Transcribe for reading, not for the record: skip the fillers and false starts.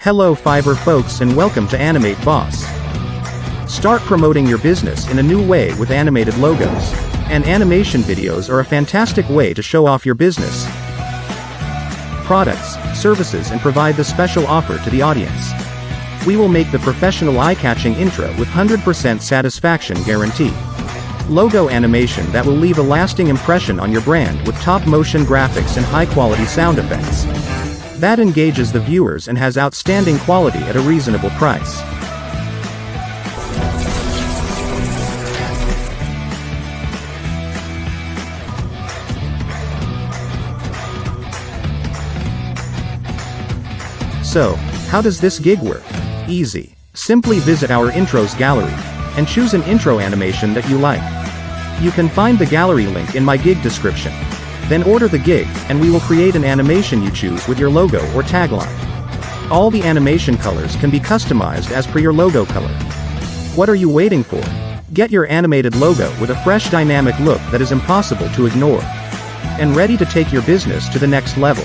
Hello Fiverr folks and welcome to Animate Boss. Start promoting your business in a new way with animated logos. And animation videos are a fantastic way to show off your business, products, services and provide the special offer to the audience. We will make the professional eye-catching intro with 100% satisfaction guarantee. Logo animation that will leave a lasting impression on your brand with top motion graphics and high-quality sound effects. That engages the viewers and has outstanding quality at a reasonable price. So, how does this gig work? Easy. Simply visit our intros gallery and choose an intro animation that you like. You can find the gallery link in my gig description. Then order the gig, and we will create an animation you choose with your logo or tagline. All the animation colors can be customized as per your logo color. What are you waiting for? Get your animated logo with a fresh dynamic look that is impossible to ignore. And ready to take your business to the next level.